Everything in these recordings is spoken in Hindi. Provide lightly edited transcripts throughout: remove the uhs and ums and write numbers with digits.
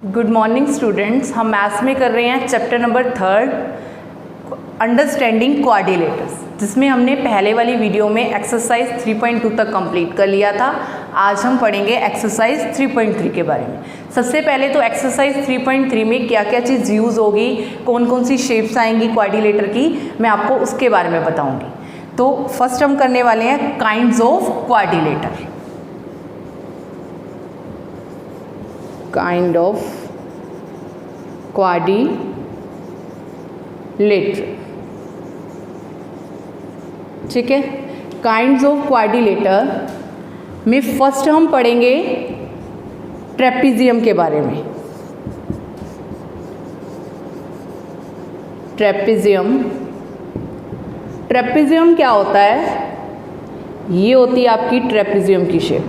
Good morning students. हम मैथ्स में कर रहे हैं चैप्टर नंबर 3 अंडरस्टैंडिंग क्वाड्रिलेटर्स, जिसमें हमने पहले वाली वीडियो में एक्सरसाइज 3.2 तक कंप्लीट कर लिया था। आज हम पढ़ेंगे एक्सरसाइज 3.3 के बारे में। सबसे पहले तो एक्सरसाइज 3.3 में क्या क्या चीज़ यूज़ होगी, कौन कौन सी शेप्स आएंगी क्वाड्रिलेटर की, मैं आपको उसके बारे में बताऊँगी। तो फर्स्ट हम करने वाले हैं kinds of quadrilateral. Kind of quadrilateral, ठीक है। काइंड्स ऑफ क्वाड्रिलेटर में फर्स्ट हम पढ़ेंगे ट्रेपेजियम के बारे में। ट्रेपेजियम क्या होता है? ये होती है आपकी ट्रेपेजियम की शेप।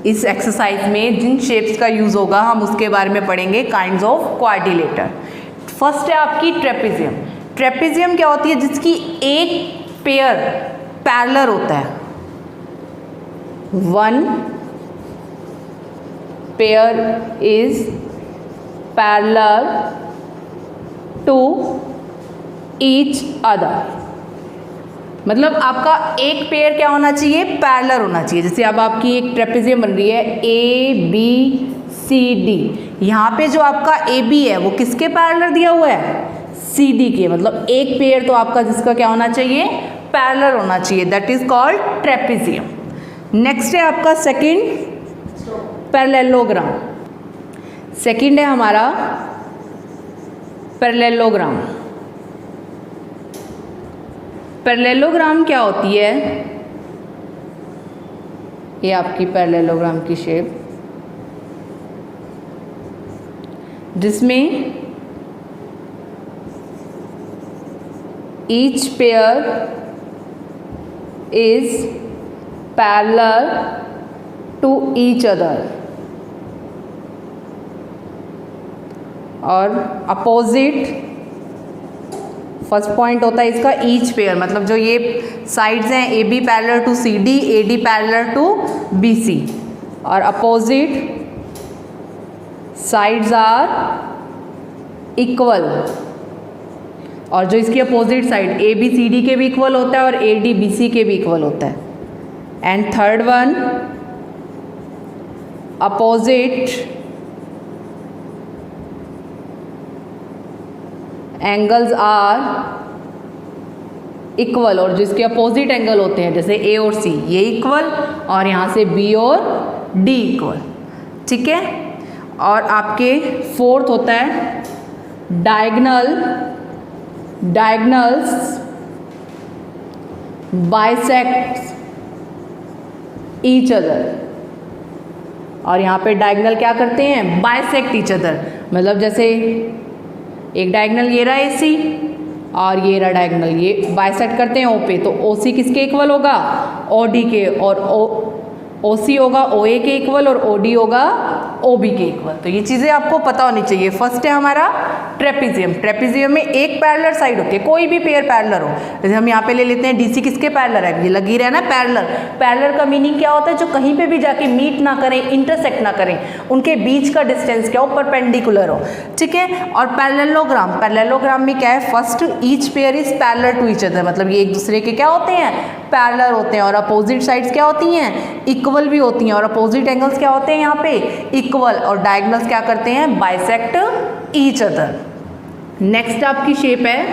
इस एक्सरसाइज में जिन शेप्स का यूज़ होगा हम उसके बारे में पढ़ेंगे, काइंड्स ऑफ क्वाड्रिलेटर। फर्स्ट है आपकी ट्रेपेजियम। ट्रेपेजियम क्या होती है? जिसकी एक पेयर पैरेलल होता है, one pair is parallel to each other. मतलब आपका एक पेयर क्या होना चाहिए? पैरेलल होना चाहिए। जैसे अब आपकी एक ट्रेपेजियम बन रही है ABCD, यहाँ पे जो आपका AB है वो किसके पैरेलल दिया हुआ है? CD के। मतलब एक पेयर तो आपका जिसका क्या होना चाहिए? पैरेलल होना चाहिए। That is called trapezium. Next है आपका सेकंड पैरेललोग्राम। सेकंड है हमारा पैरेललोग्राम। पैरेललोग्राम क्या होती है? ये आपकी पैरेललोग्राम की शेप, जिसमें each pair is parallel to each other और अपोजिट। फर्स्ट पॉइंट होता है इसका ईच पेयर, मतलब जो ये साइड्स हैं AB parallel to CD, AD parallel to BC और अपोजिट साइड्स आर इक्वल। और जो इसकी अपोजिट साइड ABCD के भी इक्वल होता है और ADBC के भी इक्वल होता है। And third one, opposite angles are equal. और जिसके अपोजिट एंगल होते हैं जैसे A और C, ये इक्वल, और यहाँ से B और D इक्वल, ठीक है। और आपके फोर्थ होता है डायगोनल्स बाइसेक्ट ईच अदर। और यहाँ पे डायगोनल क्या करते हैं? Bisect each other. मतलब जैसे एक डायगोनल ये रहा AC और ये रहा डायगोनल, ये बाइसेक्ट करते हैं O पे, तो OC किसके इक्वल होगा? OD के। और OC होगा OA के इक्वल और OD होगा OB के इक्वल। तो ये चीज़ें आपको पता होनी चाहिए। फर्स्ट है हमारा ट्रेपेजियम। ट्रेपेजियम में एक पैरेलल साइड होती है, कोई भी पेयर पैरेलल हो। जैसे हम यहाँ पे ले लेते हैं DC किसके पैरेलल है? ये लगी रहे ना पैरेलल। पैरेलल का मीनिंग क्या होता है? जो कहीं पे भी जाके मीट ना करें, इंटरसेक्ट ना करें, उनके बीच का डिस्टेंस क्या हो? परपेंडिकुलर हो, ठीक है। और पैरेललोग्राम में क्या है? First each pair is parallel to each other, मतलब ये एक दूसरे के क्या होते हैं? पैरेलल होते हैं। और अपोजिट साइड्स क्या होती हैं? इक्वल भी होती हैं। और अपोजिट एंगल्स क्या होते हैं यहाँ पे? इक्वल। और डायगोनल्स क्या करते हैं? Bisect each other. नेक्स्ट आपकी शेप है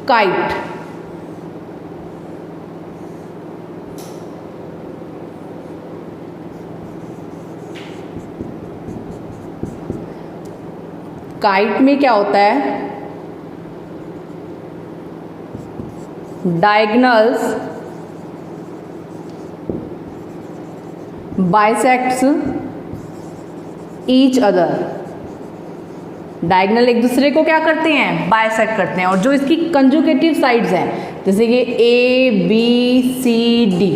काइट। काइट में क्या होता है? Diagonals bisects each other. Diagonal एक दूसरे को क्या करते हैं? बाइसेक्ट करते हैं। और जो इसकी कंजुगेटिव साइड्स हैं, जैसे कि ABCD,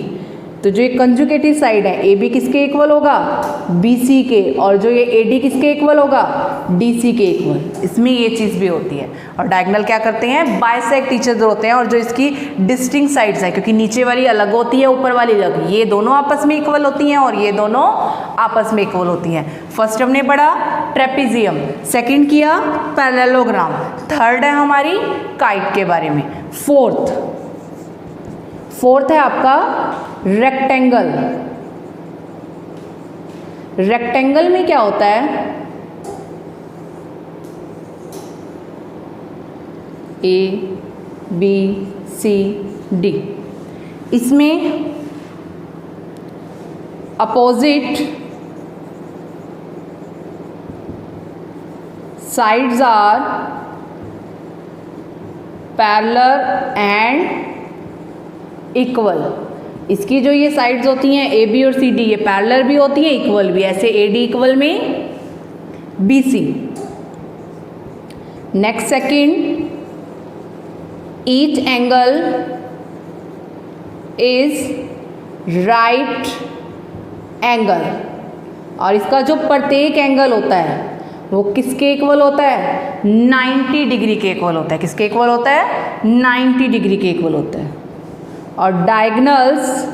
तो जो ये कंजुगेटिव साइड है ए बी किसके इक्वल होगा, बी सी के, और जो ये ए डी किसके इक्वल होगा, डी सी के इक्वल। इसमें ये चीज़ भी होती है। और डायगोनल क्या करते हैं, बाइसेक्ट ईच अदर होते हैं, और जो इसकी डिस्टिंक्ट साइड्स है, क्योंकि नीचे वाली अलग होती है ऊपर वाली अलग, ये दोनों आपस में इक्वल होती हैं और ये दोनों आपस में इक्वल होती हैं। फर्स्ट हमने पढ़ा ट्रेपेजियम, सेकंड किया पैरेललोग्राम, थर्ड है हमारी काइट के बारे में। फोर्थ है आपका रेक्टेंगल। रेक्टेंगल में क्या होता है, ए बी सी डी, इसमें opposite sides are parallel and equal. इसकी जो ये साइड्स होती हैं ए बी और सी डी, ये पैरेलल भी होती हैं इक्वल भी, ऐसे ए डी इक्वल में B C. Next second, each angle is right angle, और इसका जो प्रत्येक एंगल होता है वो किसके इक्वल होता है, 90 डिग्री के इक्वल होता है। किसके इक्वल होता है, 90 डिग्री के इक्वल होता है। और डायगोनल्स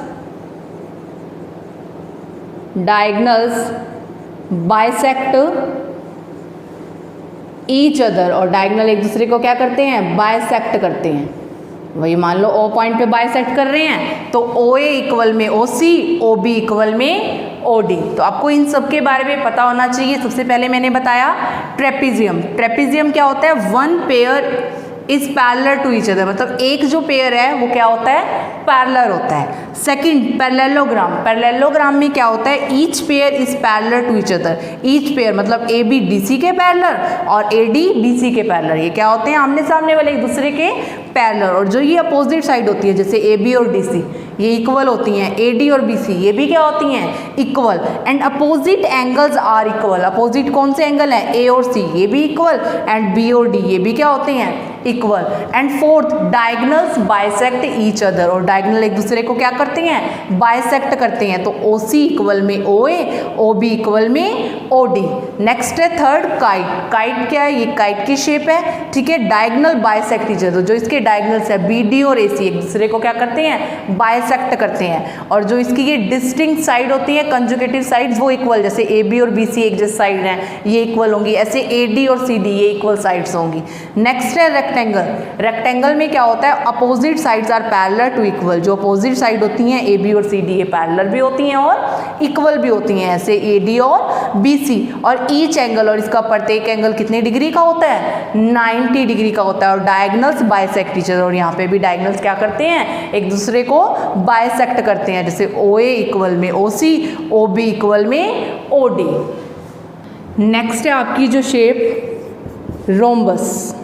बाइसेक्ट ईच अदर, और डायगोनल एक दूसरे को क्या करते हैं, बाइसेक्ट करते हैं। वही मान लो ओ पॉइंट पे बाइसेक्ट कर रहे हैं तो ओ ए इक्वल में ओ सी, ओ बी इक्वल में ओ डी। तो आपको इन सब के बारे में पता होना चाहिए। सबसे पहले मैंने बताया ट्रेपेजियम। ट्रेपेजियम क्या होता है, one pair is parallel to each other, मतलब एक जो पेयर है वो क्या होता है, पैरेलल होता है। सेकंड पैरेललोग्राम, पैरेललोग्राम में क्या होता है, each pair is parallel to each other. Each pair मतलब ए बी डी सी के पैरेलल और ए डी बी सी के पैरेलल, ये क्या होते हैं, आमने सामने वाले एक दूसरे के पैरेलल। और जो ये अपोजिट साइड होती है जैसे ए बी और डी सी, ये इक्वल होती हैं। ए डी और बी सी ये भी क्या होती हैं, equal. And opposite angles are equal, opposite कौन से एंगल हैं, ए और सी ये भी इक्वल, एंड बी और डी ये भी क्या होते हैं, equal. And fourth, diagonals bisect each other, और डायगोनल एक दूसरे को क्या करते हैं, बाइसेक्ट करते हैं। तो ओ सी इक्वल में ओ ए, ओ बी इक्वल में ओ डी। नेक्स्ट है थर्ड काइट। काइट क्या है, ये काइट की शेप है, ठीक है। डायगोनल बाइसेक्ट ईच अदर, जो इसके डायगोनल्स है बी डी और ए सी एक दूसरे को क्या करते हैं, बाइसेक्ट करते हैं। और जो इसकी ये डिस्टिंक्ट साइड होती है, कंजुगेटिव साइड्स, वो इक्वल, जैसे ए बी और बी सी एक जैसे साइड हैं ये इक्वल होंगी, ऐसे ए डी और सी डी ये इक्वल साइड्स होंगी। नेक्स्ट है रेक्टेंगल। रेक्टेंगल में क्या होता है, opposite sides are parallel to equal, जो अपोजिट साइड होती हैं ए बी और सी डी ये पैरेलल भी होती हैं और इक्वल भी होती हैं, ऐसे ए डी और बी सी। और ईच एंगल, और इसका प्रत्येक एंगल कितने डिग्री का होता है, 90 डिग्री का होता है। और डायगोनल्स बाइसेक्ट ईच अदर, और यहाँ पे भी डायगोनल्स क्या करते हैं, एक दूसरे को बाइसेक्ट करते हैं, जैसे ओ ए इक्वल में ओ सी, ओ बी इक्वल में ओ डी। नेक्स्ट है आपकी जो शेप रोम्बस।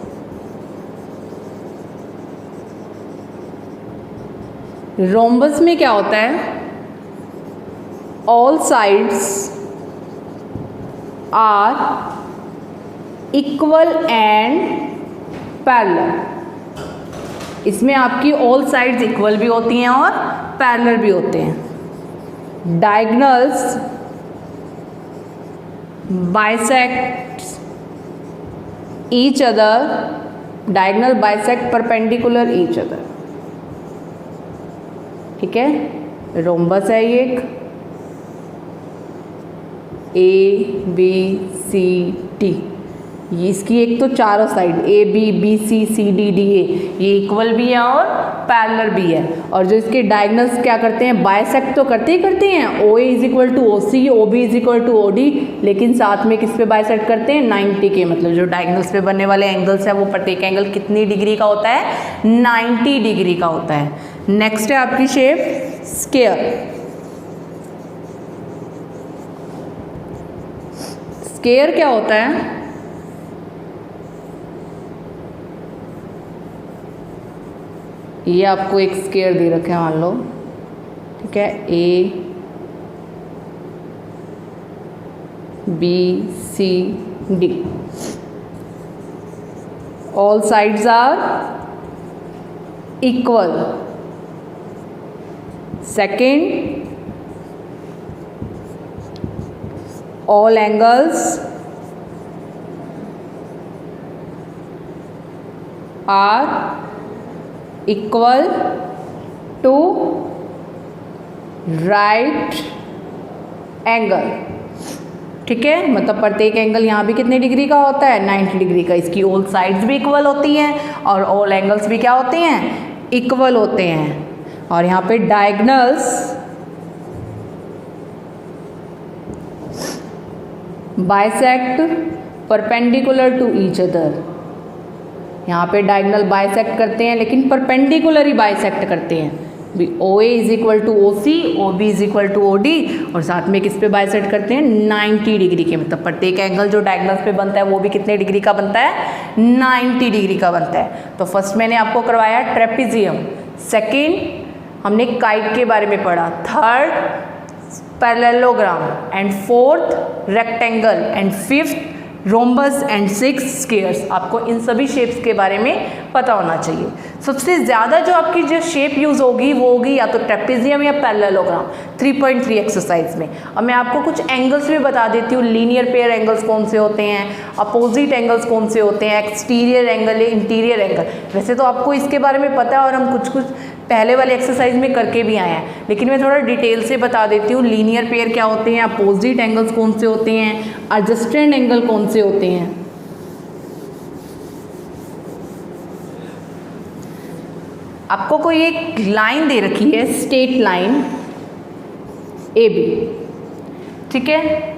रोम्बस में क्या होता है, all sides are equal and parallel. इसमें आपकी ऑल साइड्स इक्वल भी होती हैं और पैरेलल भी होते हैं। Diagonals bisect each other, diagonal bisect perpendicular each other, ठीक है। रोम्बस है ये एक, ए बी सी डी, ये इसकी एक तो चारों side A B B C C D D A ये इक्वल भी है और पैरेलल भी है। और जो इसके डायगोनल्स क्या करते हैं, बाइसेक्ट तो करते ही करते हैं, O A is equal to O C, O B is equal to O D, लेकिन साथ में किस पे बाइसेक्ट करते हैं, 90 के, मतलब जो डायगोनल्स पे बनने वाले एंगल्स है वो प्रत्येक एंगल कितनी डिग्री का होता है, 90 डिग्री का होता है। नेक्स्ट है आपकी शेप स्क्वायर। स्क्वायर क्या होता है, ये आपको एक स्क्वायर दे रखे हैं मान लो, ठीक है, A B C D, all sides are equal. Second, all angles are equal to right angle. ठीक है, मतलब प्रत्येक एंगल यहाँ भी कितने डिग्री का होता है, 90 डिग्री का। इसकी ऑल साइड्स भी इक्वल होती हैं और ऑल एंगल्स भी क्या होते हैं, इक्वल होते हैं। और यहाँ पे diagonals bisect perpendicular to each other. यहाँ पे डायगनल बाइसेक्ट करते हैं लेकिन परपेंडिकुलर ही बाइसेक्ट करते हैं। O A is equal to O C, O B is equal to O D, और साथ में किस पे बाइसेक्ट करते हैं, 90 डिग्री के। मतलब प्रत्येक एंगल जो डायगनल्स पे बनता है वो भी कितने डिग्री का बनता है, 90 डिग्री का बनता है। तो फर्स्ट मैंने आपको करवाया ट्रेपेजियम, सेकेंड हमने काइट के बारे में पढ़ा, third parallelogram, and fourth rectangle, and fifth rhombus, and six squares. आपको इन सभी शेप्स के बारे में पता होना चाहिए। सबसे ज़्यादा जो आपकी जो शेप यूज़ होगी वो होगी या तो ट्रेपेजियम या पैरेललोग्राम 3.3 एक्सरसाइज में। अब मैं आपको कुछ एंगल्स भी बता देती हूँ। लीनियर पेयर एंगल्स कौन से होते हैं, अपोजिट एंगल्स कौन से होते हैं, एक्सटीरियर एंगल या इंटीरियर एंगल। वैसे तो आपको इसके बारे में पता है और हम कुछ पहले वाले एक्सरसाइज में करके भी आए हैं, लेकिन मैं थोड़ा डिटेल से बता देती हूँ। लीनियर पेयर क्या होते हैं, अपोजिट एंगल्स कौन से होते हैं, एडजस्टेंट एंगल कौन से होते हैं। आपको कोई एक लाइन दे रखी है, स्ट्रेट लाइन ए बी, ठीक है।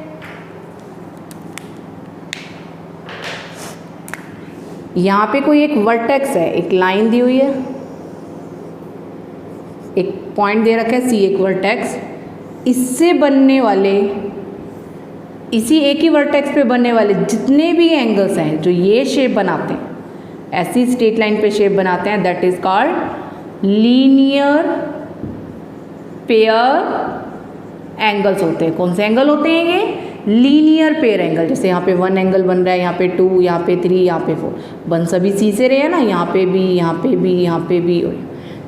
यहाँ पे कोई एक वर्टेक्स है, एक लाइन दी हुई है, एक पॉइंट दे रखा है सी, एक वर्टेक्स। इससे बनने वाले, इसी एक ही वर्टेक्स पे बनने वाले जितने भी एंगल्स हैं जो ये शेप बनाते हैं, ऐसी स्ट्रेट लाइन पे शेप बनाते हैं, that is called linear pair angles होते हैं। कौन से एंगल होते हैं ये, लीनियर पेयर एंगल। जैसे यहाँ पे 1 एंगल बन रहा है, यहाँ पे 2, यहाँ पे 3, यहाँ पे 4, बन सभी सी से रहे हैं ना, यहाँ पे भी, यहाँ पे भी, यहाँ पे भी,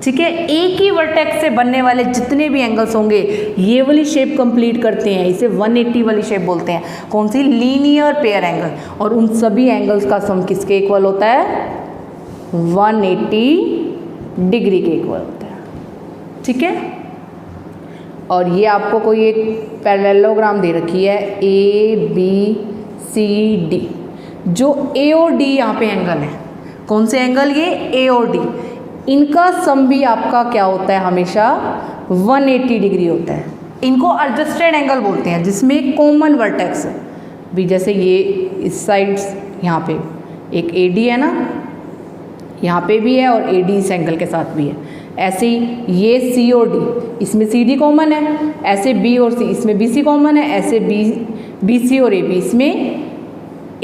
ठीक है। एक ही वर्टेक्स से बनने वाले जितने भी एंगल्स होंगे ये वाली शेप कंप्लीट करते हैं, इसे 180 वाली शेप बोलते हैं। कौन सी, लीनियर पेयर एंगल। और उन सभी एंगल्स का सम किसके इक्वल होता है, 180 डिग्री के इक्वल होता है, ठीक है। और ये आपको कोई एक पैरेललोग्राम दे रखी है, ए बी सी डी। जो ए और डी यहाँ पे एंगल है, कौन से एंगल, ये ए और डी, इनका सम भी आपका क्या होता है, हमेशा 180 डिग्री होता है। इनको एडजस्टेड एंगल बोलते हैं, जिसमें कॉमन वर्टेक्स है भी। जैसे ये इस साइड्स, यहाँ पे एक ए डी है ना, यहाँ पे भी है और ए डी इस एंगल के साथ भी है। ऐसे ही ये सी और डी, इसमें सी डी कॉमन है। ऐसे बी और सी, इसमें बी सी कॉमन है। ऐसे बी सी और ए बी, इसमें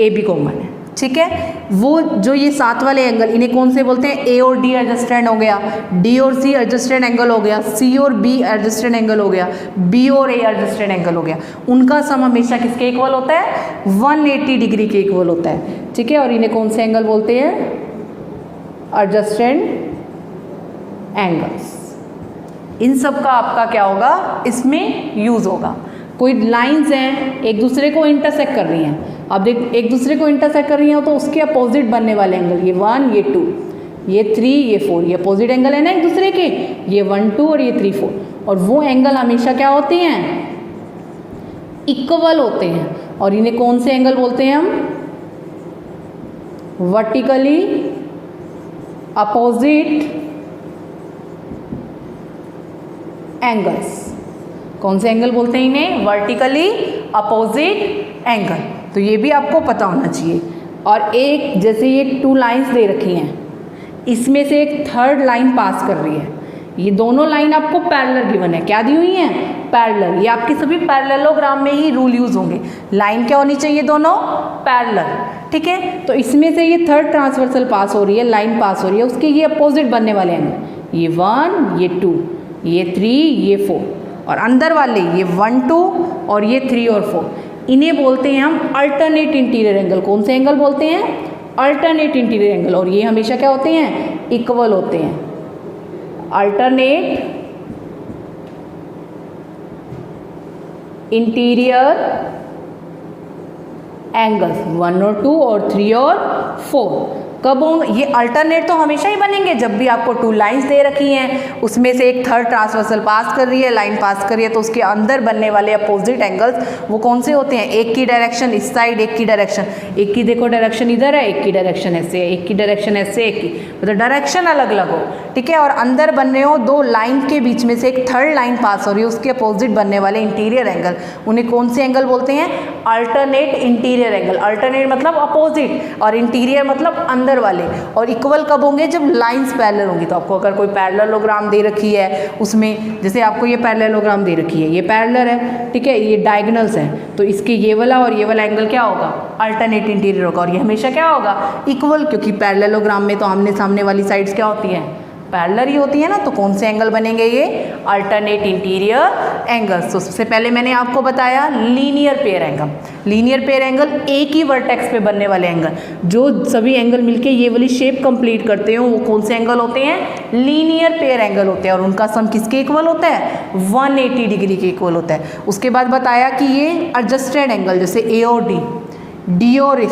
ए बी कॉमन है, ठीक है। वो जो ये साथ वाले एंगल, इन्हें कौन से बोलते हैं, ए और डी एडजस्टेंट हो गया, डी और सी एडजस्टेंट एंगल हो गया, सी और बी एडजस्टेंट एंगल हो गया, बी और ए एडजस्टेंट एंगल हो गया। उनका सम हमेशा किसके इक्वल होता है, 180 डिग्री के इक्वल होता है, ठीक है। और इन्हें कौन से एंगल बोलते हैं, एडजस्टेंट एंगल्स। इन सब का आपका क्या होगा, इसमें यूज होगा। कोई लाइंस हैं एक दूसरे को इंटरसेक्ट कर रही हैं, अब देख एक दूसरे को इंटरसेक्ट कर रही हैं तो उसके अपोजिट बनने वाले एंगल, ये 1, ये 2, ये 3, ये 4, ये अपोजिट एंगल है ना एक दूसरे के, ये 1, 2 और ये 3, 4। और वो एंगल हमेशा क्या होते हैं, इक्वल होते हैं। और इन्हें कौन से एंगल बोलते हैं हम, वर्टिकली अपोजिट एंगल्स। कौन से एंगल बोलते हैं इन्हें, वर्टिकली अपोजिट एंगल। तो ये भी आपको पता होना चाहिए। और एक जैसे ये 2 लाइंस दे रखी हैं, इसमें से एक थर्ड लाइन पास कर रही है। ये दोनों लाइन आपको पैरेलल गिवन है, क्या दी हुई हैं, पैरेलल। ये आपके सभी पैरेललोग्राम में ही रूल यूज होंगे, लाइन क्या होनी चाहिए, दोनों पैरेलल, ठीक है। तो इसमें से ये थर्ड ट्रांसवर्सल पास हो रही है, लाइन पास हो रही है, उसके ये अपोजिट बनने वाले एंगल, ये 1, ये 2, ये 3, ये 4, और अंदर वाले ये 1, 2 और ये 3 और 4, इन्हें बोलते हैं हम अल्टरनेट इंटीरियर एंगल। कौन से एंगल बोलते हैं, अल्टरनेट इंटीरियर एंगल। और ये हमेशा क्या होते हैं, इक्वल होते हैं, अल्टरनेट इंटीरियर एंगल्स 1 और 2 और 3 और 4 कब होंगे? ये अल्टरनेट तो हमेशा ही बनेंगे जब भी आपको 2 लाइंस दे रखी हैं, उसमें से एक थर्ड ट्रांसवर्सल पास कर रही है, लाइन पास कर रही है, तो उसके अंदर बनने वाले अपोजिट एंगल्स वो कौन से होते हैं? एक की डायरेक्शन इस साइड, एक की डायरेक्शन, एक की देखो डायरेक्शन इधर है, एक की डायरेक्शन ऐसे है, एक की डायरेक्शन ऐसे, एक की मतलब डायरेक्शन अलग अलग हो, ठीक है। और अंदर बन रहे हो 2 लाइन के बीच में से एक थर्ड लाइन पास हो रही है, उसके अपोजिट बनने वाले इंटीरियर एंगल, उन्हें कौन से एंगल बोलते हैं? Alternate interior angle. अल्टरनेट मतलब अपोजिट और इंटीरियर मतलब अंदर वाले। और इक्वल कब होंगे? जब लाइंस पैरेलल होंगी। तो आपको अगर कोई पैरेललोग्राम दे रखी है, उसमें जैसे आपको ये पैरेललोग्राम दे रखी है, ये पैरेलल है, ठीक है, ये डायगोनल्स हैं, तो इसके ये वाला और ये वाला एंगल क्या होगा? अल्टरनेट इंटीरियर होगा। और ये हमेशा क्या होगा? इक्वल, क्योंकि पैरेललोग्राम में तो आमने सामने वाली साइड्स क्या होती हैं? पैरेलल ही होती है ना। तो कौन से एंगल बनेंगे? ये अल्टरनेट इंटीरियर एंगल्स। तो सबसे पहले मैंने आपको बताया linear pair angle. Linear pair angle एक ही वर्टेक्स पे बनने वाले एंगल, जो सभी एंगल मिलके ये वाली शेप कंप्लीट करते हो, वो कौन से एंगल होते हैं? लीनियर पेयर एंगल होते हैं। और उनका सम किसके इक्वल होता है? 180 डिग्री के इक्वल होता है। उसके बाद बताया कि ये एडजस्टेड एंगल, जैसे ए और डी, डी और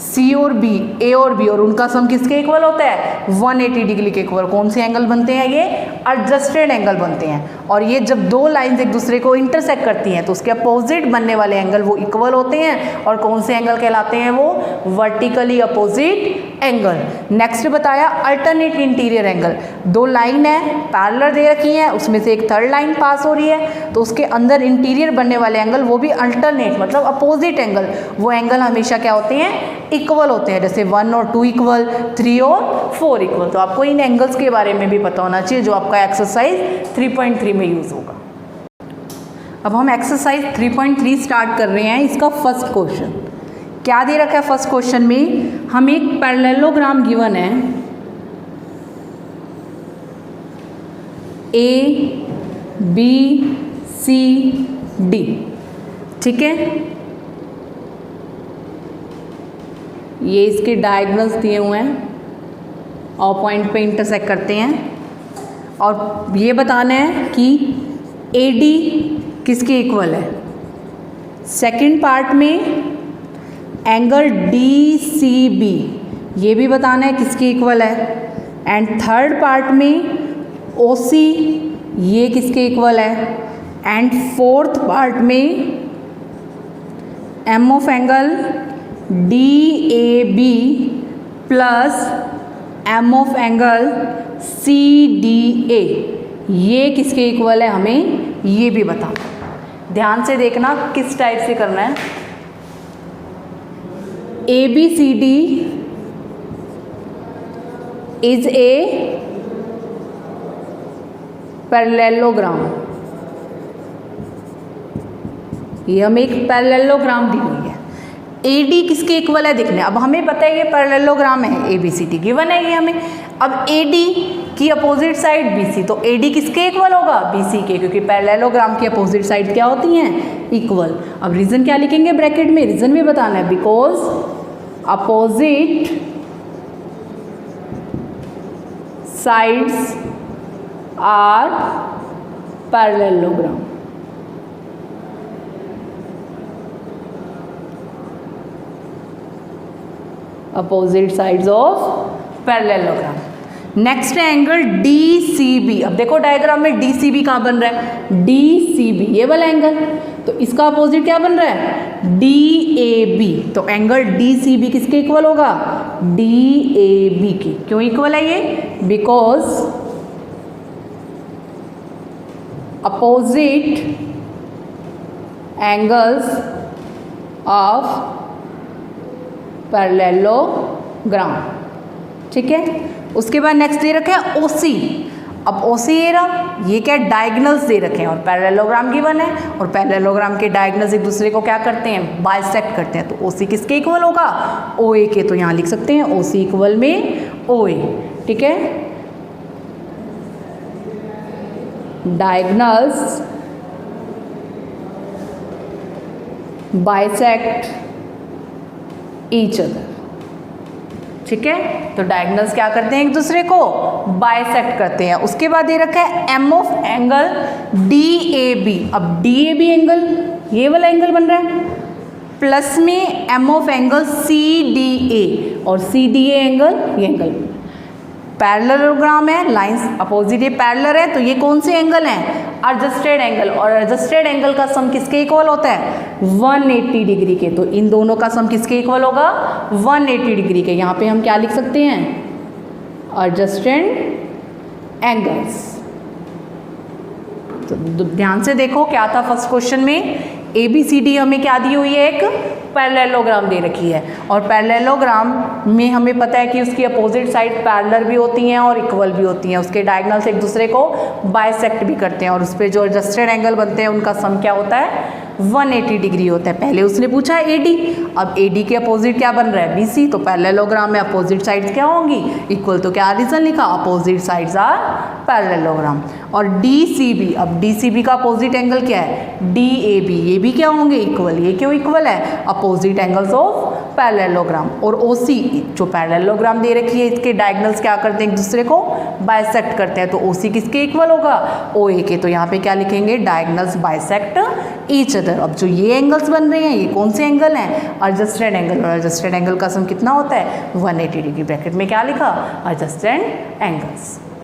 सी और बी, ए और बी, और उनका सम किसके इक्वल होता है? 180 डिग्री के इक्वल। कौन से एंगल बनते हैं? ये एडजस्टेड एंगल बनते हैं। और ये जब 2 लाइंस एक दूसरे को इंटरसेक्ट करती हैं तो उसके अपोजिट बनने वाले एंगल वो इक्वल होते हैं। और कौन से एंगल कहलाते हैं वो? Vertically opposite angle. नेक्स्ट बताया अल्टरनेट इंटीरियर एंगल। 2 लाइन है, पैरेलल दे रखी हैं, उसमें से एक थर्ड लाइन पास हो रही है, तो उसके अंदर इंटीरियर बनने वाले एंगल वो भी अल्टरनेट मतलब अपोजिट एंगल, वो एंगल हमेशा क्या होते हैं? इक्वल होते हैं। जैसे 1 और 2 इक्वल, 3 और 4 इक्वल। तो आपको इन एंगल्स के बारे में भी पता होना चाहिए जो आपका एक्सरसाइज 3.3 में यूज होगा। अब हम एक्सरसाइज 3.3 स्टार्ट कर रहे हैं। इसका फर्स्ट क्वेश्चन क्या दे रखा है? फर्स्ट क्वेश्चन में हमें एक पैरेललोग्राम गिवन है, ए बी सी डी, ठीक है। ये इसके डायगोनल्स दिए हुए हैं और पॉइंट पे इंटरसेक्ट करते हैं। और ये बताना है कि ए डी किसके इक्वल है। सेकंड पार्ट में एंगल डी सी बी, ये भी बताना है किसके इक्वल है। एंड थर्ड पार्ट में ओ सी, ये किसके इक्वल है। एंड फोर्थ पार्ट में m of angle D A B plus m of angle C D A, ये किसके इक्वल है हमें ये भी बताना। ध्यान से देखना किस टाइप से करना है। A B C D is a parallelogram. ये हमें एक पैरेललोग्राम दी हुई है। ए डी किसके इक्वल है देखने। अब हमें पता है ये पैरेललोग्राम है, A B C D given है ये हमें। अब ए डी की अपोजिट साइड बी सी, तो ए डी किसके इक्वल होगा बी सी के, क्योंकि पैरेललोग्राम की अपोजिट साइड क्या होती हैं इक्वल। अब रीजन क्या लिखेंगे ब्रैकेट में, रीजन भी बताना है, because opposite sides are parallelogram. Opposite sides of parallelogram. Next है एंगल डी सी बी। अब देखो डायग्राम में डी सी बी कहाँ बन रहा है, डी सी बी ये वाला एंगल, तो इसका अपोजिट क्या बन रहा है डी ए बी। तो एंगल डी सी बी किसके इक्वल होगा डी ए बी की। क्यों इक्वल है ये, because opposite angles of parallelogram, ठीक है। उसके बाद नेक्स्ट दे रखा है ओसी। अब ओसी ये क्या डायगोनल्स दे रखे हैं और पैरेललोग्राम गिवन है, और पैरेललोग्राम के डायगोनल्स एक दूसरे को क्या करते हैं बाइसेक्ट करते हैं। तो ओसी किसके इक्वल होगा ओ ए के, तो यहाँ लिख सकते हैं ओसी इक्वल में ओ ए, ठीक है। डायगोनल्स बाइसेक्ट ईच अदर, ठीक है। तो डायगोनल्स क्या करते हैं एक दूसरे को बाइसेक्ट करते हैं। उसके बाद दे रखा है m of angle D A B. अब डी ए बी एंगल ये वाला एंगल बन रहा है, प्लस में एम ऑफ एंगल CDA, और CDA एंगल, ये एंगल पैरेललोग्राम है, लाइंस अपोजिट, ये पैरेलल है, तो ये कौन से एंगल हैं? एडजस्टेड एंगल, और एडजस्टेड एंगल का सम किसके इक्वल होता है? 180 डिग्री के। तो इन दोनों का सम किसके इक्वल होगा? 180 डिग्री के। यहाँ पे हम क्या लिख सकते हैं? Adjusted angles. तो ध्यान से देखो क्या था फर्स्ट क्वेश्चन में, ABCD हमें क्या दी हुई है? एक पैरेललोग्राम दे रखी है, और पैरेललोग्राम में हमें पता है कि उसकी अपोजिट साइड पैरेलल भी होती हैं और इक्वल भी होती हैं, उसके डायगोनल्स एक दूसरे को बाइसेक्ट भी करते हैं, और उस पर जो एडजस्टेड एंगल बनते हैं उनका सम क्या होता है? 180 डिग्री होता है। पहले उसने पूछा है AD, अब AD के अपोजिट क्या बन रहा है? BC, तो पैरेललोग्राम में अपोजिट साइड्स क्या होंगी? इक्वल। तो क्या रीजन लिखा? Opposite sides are parallelogram. और DCB, अब DCB का अपोजिट एंगल क्या है? DAB, ये भी क्या होंगे? इक्वल। ये क्यों इक्वल है? Opposite angles of parallelogram. और OC, जो पैरेललोग्राम दे रखी है, इसके डायगोनल्स क्या करते हैं? एक दूसरे को बाइसेक्ट करते हैं, तो OC किसके इक्वल होगा? OA के। तो यहाँ पे क्या लिखेंगे? Diagonals bisect each other. अब जो ये एंगल्स बन रहे हैं, ये कौन से एंगल हैं? एडजस्टेड एंगल, और एडजस्टेड एंगल का सम कितना होता है? 180 डिग्री। ब्रैकेट में क्या लिखा? Adjusted angles.